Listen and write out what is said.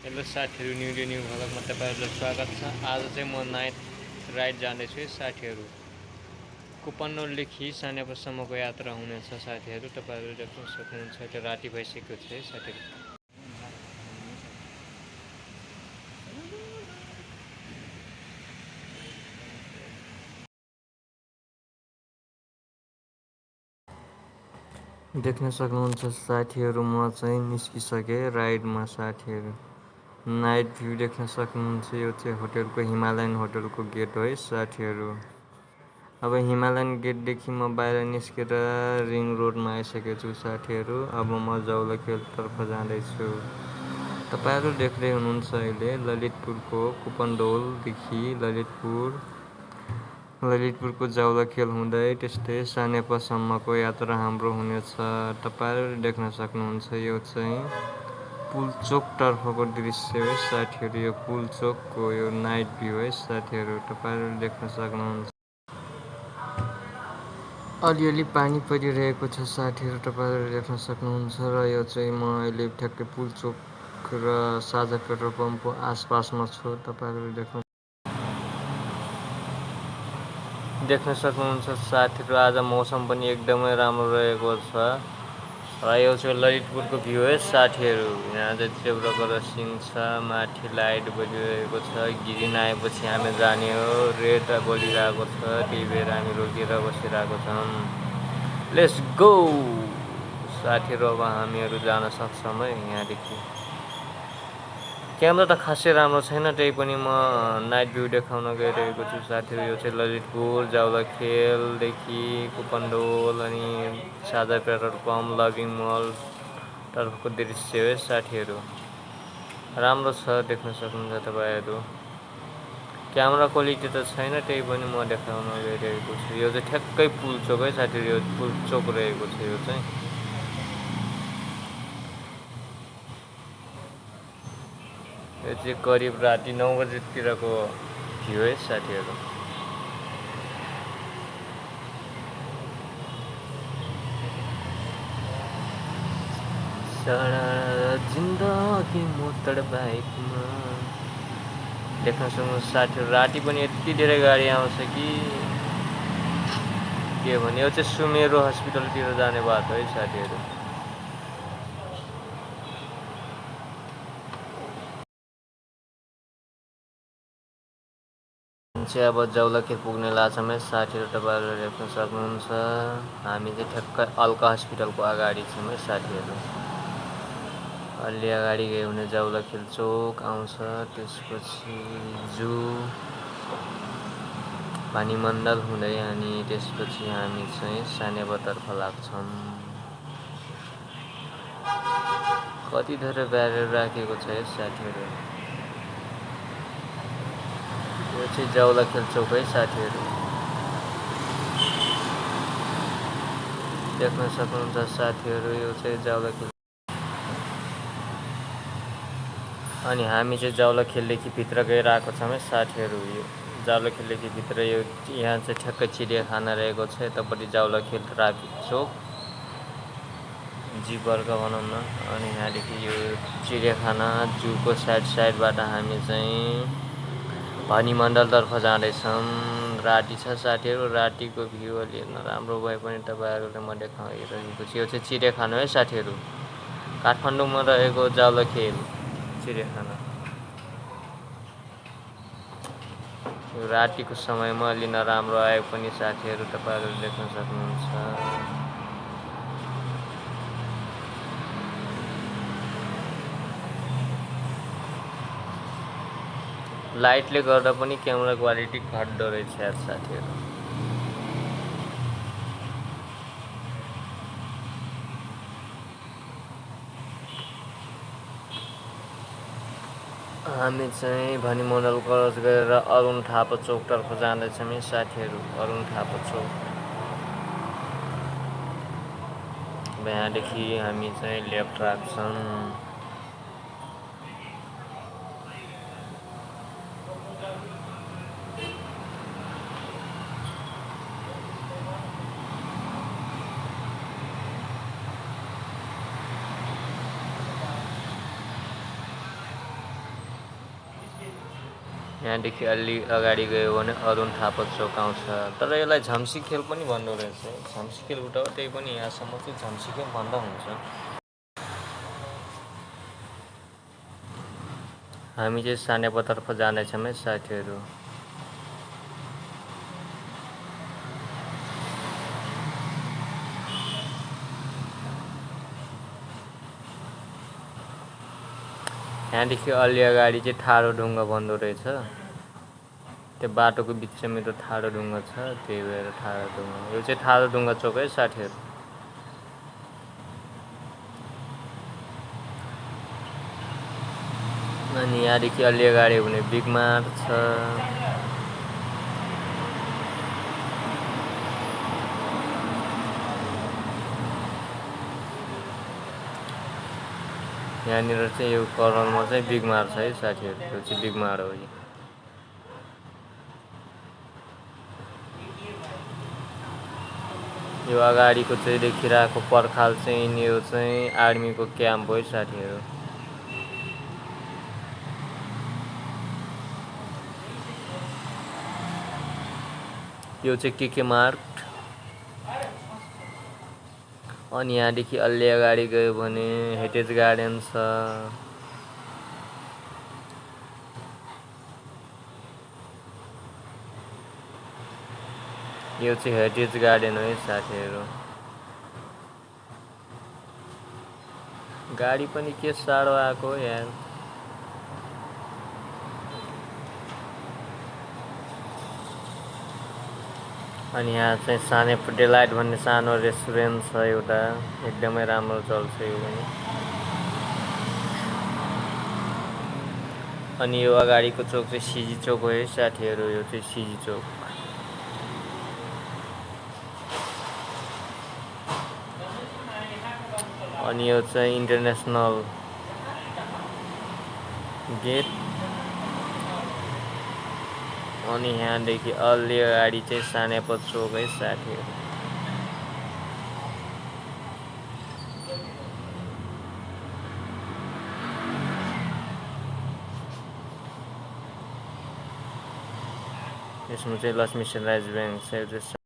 Hello साथीहरू, new भ्लगमा तपाईँहरूलाई स्वागत छ। आज चाहिँ म नाइट राइड जाँदैछु साथीहरू। कुपनोलदेखि सानेपासम्मको यात्रा हुनेछ साथीहरू। तपाईँहरू देख्न सक्नुहुन्छ त्यो राति भइसकेको छ है साथीहरू। देख्न सक्नुहुन्छ साथीहरू, म चाहिँ निस्किसकेँ राइडमा साथीहरू। नाइट भ्यू देख्न सक्नुहुन्छ। यो चाहिँ होटलको हिमालयन होटलको गेट हो है साथीहरू। अब हिमालयन गेटदेखि म बाहिर निस्केर रिङ रोडमा आइसकेको छु साथीहरू। अब म जौलखेलतर्फ जाँदैछु। तपाईँहरू देख्दै हुनुहुन्छ अहिले ललितपुरको कुपनडोलदेखि ललितपुरको जौलखेल हुँदै त्यस्तै सानेपासम्मको यात्रा हाम्रो हुनेछ। तपाईँहरू देख्न सक्नुहुन्छ यो चाहिँ पुलचोकतर्फको दृश्य हो साथीहरू। यो पुलचोकको यो नाइट भ्यू है साथीहरू। तपाईँहरू देख्न सक्नुहुन्छ। अलिअलि पानी परिरहेको छ साथीहरू, तपाईँहरू देख्न सक्नुहुन्छ। र यो चाहिँ म अहिले ठ्याक्कै पुलचोक र साझा पेट्रोल पम्पको आसपासमा छु। तपाईँहरू देख्न सक्नुहुन्छ साथीहरू। आज मौसम पनि एकदमै राम्रो रहेको छ। र यो चाहिँ ललितपुरको भ्यू है साथीहरू। यहाँ चाहिँ चेब्रोको सिङ छ, माथि लाइट बलिरहेको छ। गिरिन आएपछि हामी जाने हो। रेड बलिरहेको छ, त्यही भएर हामी रोकेर बसिरहेको छौँ। लेट्स गो साथीहरू। अब हामीहरू जान सक्छौँ है यहाँदेखि। क्यामेरा त खासै राम्रो छैन, त्यही पनि म नाइट भ्यू देखाउन गइरहेको छु साथीहरू। यो चाहिँ ललितपुर जौलखेलदेखि कुपनडोल अनि साझा पेट्रोल पम्प लभिङ मल तर्फको दृश्य हो साथीहरू। राम्रो छ, देख्न सक्नुहुन्छ तपाईँहरू। क्यामेरा क्वालिटी त छैन, त्यही पनि म देखाउन गइरहेको छु। यो चाहिँ ठ्याक्कै पुलचोक है साथीहरू। यो पुलचोक रहेको छ। यो चाहिँ करिब राति 9 बजेतिरको भ्यू है साथीहरू। सारा जिन्दगी मोटर बाइकमा देख्न सक्नुहुन्छ साथीहरू। राति पनि यति धेरै गाडी आउँछ कि के भने। यो चाहिँ सुमेरो हस्पिटलतिर जाने बाटो है साथीहरू। चाहिँ अब जौलखेल पुग्ने लाछौँ है साथीहरू। तपाईँहरूले देख्न सक्नुहुन्छ हामी चाहिँ ठ्याक्कै अल्का हस्पिटलको अगाडि छौँ है साथीहरू। अलि अगाडि गयो भने जौलखेल चोक आउँछ, त्यसपछि जू, पानीमण्डल हुँदै अनि त्यसपछि हामी चाहिँ सानेपातर्फ लाग्छौँ। कति धेरै ब्यारियर राखेको छ है साथीहरू। यो चाहिँ जौलखेल चोक है साथीहरू। देख्न सक्नुहुन्छ साथीहरू, यो चाहिँ जौलखेल। अनि हामी चाहिँ जौलखेलदेखि भित्र गइरहेको छौँ है साथीहरू। यो जौलखेलदेखि भित्र यो यहाँ चाहिँ ठ्याक्कै चिडियाखाना रहेको छ। यतापट्टि जौलखेल ट्राफिक चोक जीवर्ग भनौँ न। अनि यहाँदेखि यो चिडियाखाना जूको साइडबाट हामी चाहिँ पानीमण्डलतर्फ जाँदैछौँ। राति छ साथीहरू। रातिको भ्यू अलि नराम्रो भए पनि तपाईँहरूले म देखाइरहेको छु। यो चाहिँ चिडियाखाना है साथीहरू। काठमाडौँमा रहेको जौलखेल चिडियाखाना। यो रातिको समयमा अलि नराम्रो आए पनि साथीहरू तपाईँहरूले देख्न सक्नुहुन्छ। लाइटले गर्दा पनि क्यामेरा क्वालिटी घट्दो रहेछ यार साथीहरू। हामी चाहिँ भनिमण्डल क्रस गरेर अरुण थापा चोकतर्फ जाँदैछौँ साथीहरू। अरुण थापा चोक। यहाँदेखि हामी चाहिँ लेफ्ट राख्छौँ। यहाँदेखि अलि अगाडि गयो भने अरुण थापा चोक आउँछ। तर यसलाई झम्सी खेल पनि भन्दो रहेछ। झम्सी खेलबाट हो, त्यही पनि यहाँसम्म चाहिँ झम्सी खेल भन्दा हुन्छ। हामी चाहिँ सानेपातर्फ जानेछौँ है साथीहरू। यहाँदेखि अलि अगाडि चाहिँ ठाडो ढुङ्गा भन्दो रहेछ। त्यो बाटोको बिचमा त ठाडो ढुङ्गा छ, त्यही भएर ठाडो ढुङ्गा। यो चाहिँ ठाडो ढुङ्गा चोक है साथीहरू। अनि यहाँदेखि अलि अगाडि हुने बिगमार्ट छ। यहाँनिर चाहिँ यो कर्नरमा चाहिँ बिगमार्ट छ है साथीहरू। यो चाहिँ बिगमार्ट हो। यो अगाडिको चाहिँ देखिरहेको पर्खाल चाहिँ यो चाहिँ आर्मीको क्याम्प हो है साथीहरू। यो चाहिँ के मार्ट। अनि यहाँदेखि अलि अगाडि गयो भने हेरिटेज गार्डन छ। यो चाहिँ हेरिटेज गार्डन हो है साथीहरू। गाडी पनि के साह्रो आएको हो यार। अनि यहाँ चाहिँ साने डेलाइट भन्ने सानो रेस्टुरेन्ट छ एउटा, एकदमै राम्रो चल्छ यो पनि। अनि यो अगाडिको चोक चाहिँ सिजी चोक हो है साथीहरू। यो चाहिँ सिजी चोक। अनि यो चाहिँ इन्टरनेसनल गेट। अनि यहाँदेखि अलि अगाडि चाहिँ सानेपा चोक है साथीहरू। यसमा चाहिँ लक्ष्मी सनराइज ब्याङ्क छ।